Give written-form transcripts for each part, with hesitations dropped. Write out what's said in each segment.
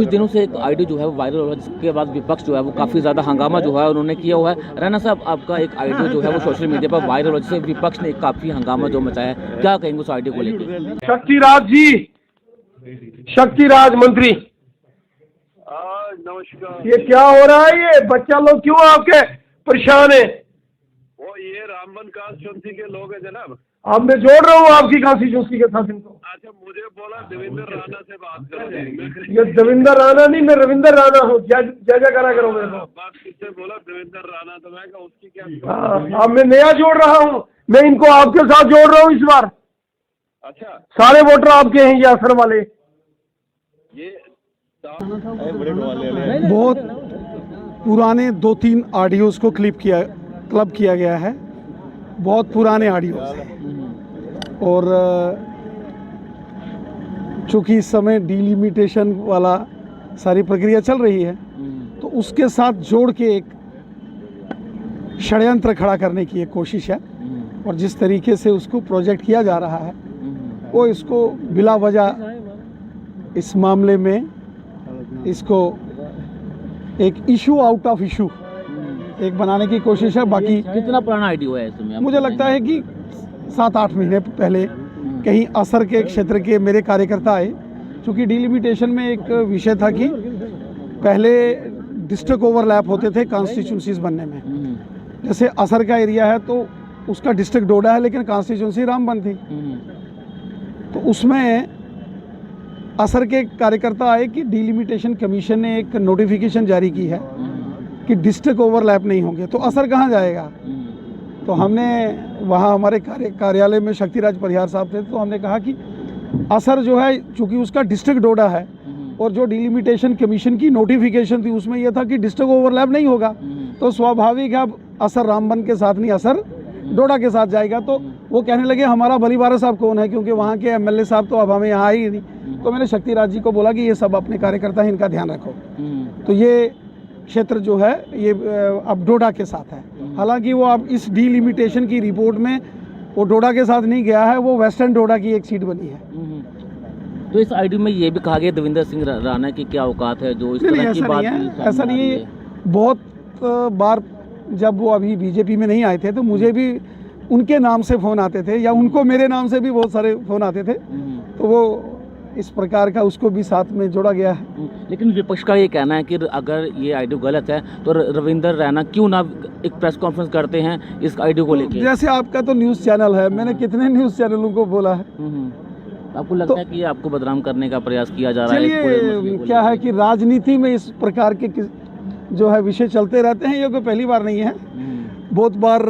कुछ दिनों से एक आईडी जो है वो वायरल हो रहा है, जिसके बाद विपक्ष जो है वो काफ़ी ज़्यादा हंगामा जो है उन्होंने किया हुआ है। राणा साहब, आपका एक आईडी जो है वो सोशल मीडिया पर वायरल हो, जिससे विपक्ष ने काफ़ी हंगामा जो मचाया है, क्या कहेंगे उस आईडी को लेकर? शक्तिराज जी, शक्तिराज मंत्री, नमस्कार। ये क्या हो रहा है? ये बच्चा लोग क्यों आपके परेशान है? वो ये रामबन कॉन्स्टिट्यूंसी के लोग हैं जनाब। अब मैं जोड़ रहा हूँ आपकी कॉन्स्टिट्यूंसी के साथ इनको। अच्छा, मुझे बोला देवेंद्र राणा से बात करें। ये देवेंद्र राणा नहीं, मैं रविंदर राणा हूँ। जय करा करो मेरे को। बात किससे बोला? देवेंद्र राणा। तो मैं कहा उसकी क्या? हाँ, अब मैं नया जोड़ रहा हूँ। मैं इनको आपके साथ जोड़ रहा हूँ इस बार। अच्छा, सारे वोटर आपके हैं, ये असर वाले। ये बहुत पुराने 2-3 ऑडियोज को क्लब किया गया है। बहुत पुराने ऑडियोज हैं और चूँकि इस समय डिलिमिटेशन वाला सारी प्रक्रिया चल रही है, तो उसके साथ जोड़ के एक षड्यंत्र खड़ा करने की एक कोशिश है। और जिस तरीके से उसको प्रोजेक्ट किया जा रहा है, वो इसको बिला वजह इस मामले में इसको एक इशू आउट ऑफ इशू एक बनाने की कोशिश है। बाकी कितना पुराना आईडी हुआ है इसमें? मुझे लगता है कि 7-8 महीने पहले कहीं असर के क्षेत्र के मेरे कार्यकर्ता आए। चूँकि डिलिमिटेशन में एक विषय था कि पहले डिस्ट्रिक्ट ओवरलैप होते थे कॉन्स्टिट्यूंसीज बनने में। जैसे असर का एरिया है तो उसका डिस्ट्रिक्ट डोडा है, लेकिन कॉन्स्टिट्यूंसी रामबन थी। तो उसमें असर के कार्यकर्ता आए कि डिलिमिटेशन कमीशन ने एक नोटिफिकेशन जारी की है कि डिस्ट्रिक्ट ओवरलैप नहीं होंगे, तो असर कहाँ जाएगा। तो हमने वहाँ हमारे कार्यालय में शक्तिराज परिहार साहब थे, तो हमने कहा कि असर जो है चूँकि उसका डिस्ट्रिक्ट डोडा है और जो डिलिमिटेशन कमीशन की नोटिफिकेशन थी उसमें यह था कि डिस्ट्रिक्ट ओवरलैप नहीं होगा, तो स्वाभाविक है अब असर रामबन के साथ नहीं, असर डोडा के साथ जाएगा। तो वो कहने लगे हमारा बलीबारा साहब कौन है, क्योंकि वहाँ के एमएलए साहब तो अब हमें यहाँ आए ही नहीं। तो मैंने शक्तिराज जी को बोला कि ये सब अपने कार्यकर्ता हैं, इनका ध्यान रखो। तो ये क्षेत्र जो है ये अब डोडा के साथ है। हालांकि वो अब इस डिलिमिटेशन की रिपोर्ट में वो डोडा के साथ नहीं गया है, वो वेस्टर्न डोडा की एक सीट बनी है। तो इस आईडी में ये भी कहा गया देवेंद्र सिंह राणा की क्या औकात है जो इस तरह की बात? ऐसा नहीं है। बहुत बार जब वो अभी बीजेपी में नहीं आए थे तो मुझे भी उनके नाम से फ़ोन आते थे, या उनको मेरे नाम से भी बहुत सारे फ़ोन आते थे। तो वो इस प्रकार का उसको भी साथ में जोड़ा गया है। लेकिन विपक्ष का ये कहना है कि अगर ये आईडी गलत है तो रविंदर राणा क्यों ना एक प्रेस कॉन्फ्रेंस करते हैं इस आईडी को लेकर? जैसे आपका तो न्यूज़ चैनल है, मैंने कितने न्यूज़ चैनलों को बोला है। आपको लगता है कि ये आपको बदनाम करने का प्रयास किया जा रहा है? चलिए, क्या है कि राजनीति में इस प्रकार के जो है विषय चलते रहते हैं, ये कोई पहली बार नहीं है। बहुत बार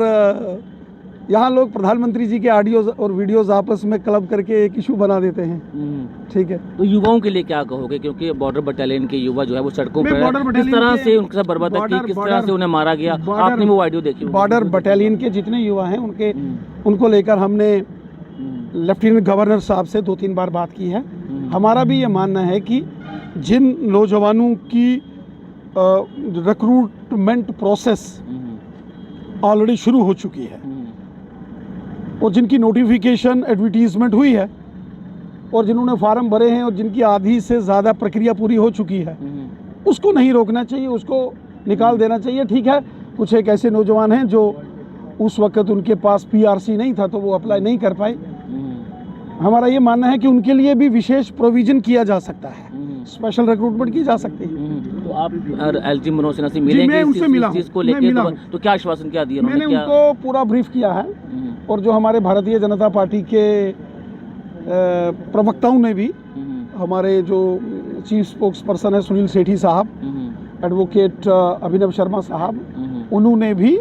यहाँ लोग प्रधानमंत्री जी के ऑडियोज और वीडियोज आपस में क्लब करके एक इशू बना देते हैं। ठीक है, तो युवाओं के लिए क्या कहोगे? क्योंकि बॉर्डर बटालियन के युवा जो है वो सड़कों पर किस तरह से उनके साथ बर्बादी की, किस तरह से उन्हें मारा गया, आपने वो वीडियो देखी? बॉर्डर बटालियन के जितने युवा हैं उनको लेकर हमने लेफ्टिनेंट गवर्नर साहब से 2-3 बार बात की है। हमारा भी ये मानना है कि जिन नौजवानों की रिक्रूटमेंट प्रोसेस ऑलरेडी शुरू हो चुकी है और जिनकी नोटिफिकेशन एडवर्टीजमेंट हुई है और जिन्होंने फार्म भरे हैं और जिनकी आधी से ज़्यादा प्रक्रिया पूरी हो चुकी है, उसको नहीं रोकना चाहिए, उसको निकाल देना चाहिए। ठीक है, कुछ एक ऐसे नौजवान हैं जो उस वक्त उनके पास पीआरसी नहीं था तो वो अप्लाई नहीं कर पाए। हमारा ये मानना है कि उनके लिए भी विशेष प्रोविज़न किया जा सकता है, स्पेशल रिक्रूटमेंट की जा सकती है। तो आप एलजी मनोज सिन्हा से मिलेंगे? मैं उनसे मिला चीज़ को लेकर तो क्या आश्वासन क्या दिया? मैंने उनको पूरा ब्रीफ किया है और जो हमारे भारतीय जनता पार्टी के प्रवक्ताओं ने भी, हमारे जो चीफ स्पोक्स पर्सन है सुनील सेठी साहब, एडवोकेट अभिनव शर्मा साहब, उन्होंने भी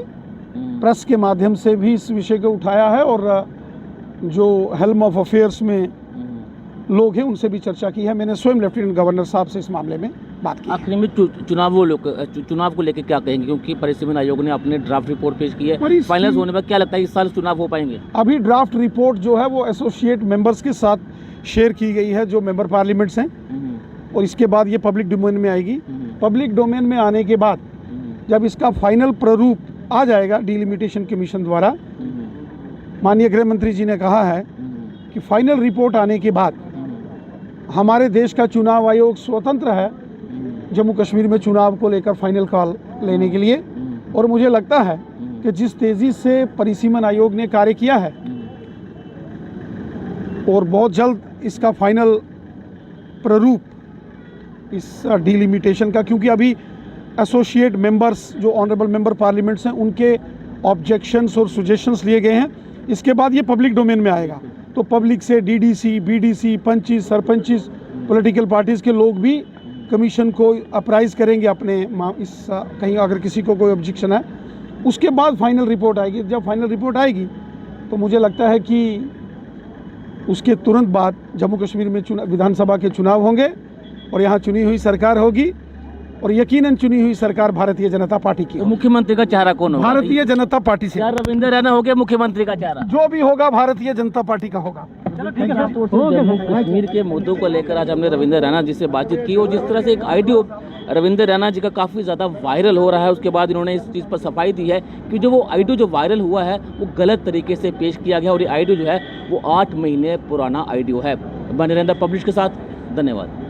प्रेस के माध्यम से भी इस विषय को उठाया है और जो हेल्म ऑफ अफेयर्स में लोग हैं उनसे भी चर्चा की है। मैंने स्वयं लेफ्टिनेंट गवर्नर साहब से इस मामले में बात की। आखिर में चुनाव को लेकर क्या कहेंगे? क्योंकि परिसीमन आयोग ने अपने ड्राफ्ट रिपोर्ट पेश की है, फाइनल होने पर क्या लगता है इस साल चुनाव हो पाएंगे? अभी ड्राफ्ट रिपोर्ट जो है वो एसोसिएट मेंबर्स के साथ शेयर की गई है, जो मेंबर पार्लियामेंट्स हैं, और इसके बाद ये पब्लिक डोमेन में आएगी। पब्लिक डोमेन में आने के बाद जब इसका फाइनल प्रारूप आ जाएगा डिलिमिटेशन कमीशन द्वारा, माननीय गृह मंत्री जी ने कहा है कि फाइनल रिपोर्ट आने के बाद हमारे देश का चुनाव आयोग स्वतंत्र है जम्मू कश्मीर में चुनाव को लेकर फाइनल कॉल लेने के लिए। और मुझे लगता है कि जिस तेज़ी से परिसीमन आयोग ने कार्य किया है और बहुत जल्द इसका फाइनल प्रारूप इस डिलिमिटेशन का, क्योंकि अभी एसोसिएट मेंबर्स जो ऑनरेबल मेंबर पार्लियामेंट्स हैं उनके ऑब्जेक्शंस और सजेशंस लिए गए हैं। इसके बाद ये पब्लिक डोमेन में आएगा, तो पब्लिक से डीडीसी, बीडीसी, पंचिस, सरपंचिस, पॉलिटिकल पार्टीज़ के लोग भी कमीशन को अप्राइज करेंगे अपने इस कहीं अगर किसी को कोई ऑब्जेक्शन है। उसके बाद फाइनल रिपोर्ट आएगी। जब फाइनल रिपोर्ट आएगी तो मुझे लगता है कि उसके तुरंत बाद जम्मू कश्मीर में विधानसभा के चुनाव होंगे और यहाँ चुनी हुई सरकार होगी और यकीनन चुनी हुई सरकार भारतीय जनता पार्टी की। तो मुख्यमंत्री का चेहरा कौन होगा? भारतीय जनता पार्टी से। क्या रविंद्र रैना हो गया मुख्यमंत्री का चेहरा? जो भी होगा भारतीय जनता पार्टी का होगा। जम्मू कश्मीर के मुद्दों को लेकर आज हमने रविंद्र रैना जी से बातचीत की और जिस तरह से एक ऑडियो रविंद्र रैना जी का काफ़ी ज़्यादा वायरल हो रहा है, उसके बाद इन्होंने इस चीज़ पर सफाई दी है कि जो वो ऑडियो जो वायरल हुआ है वो गलत तरीके से पेश किया गया और ये ऑडियो जो है वो 8 महीने पुराना ऑडियो है। बने रहना पब्लिश के साथ। धन्यवाद।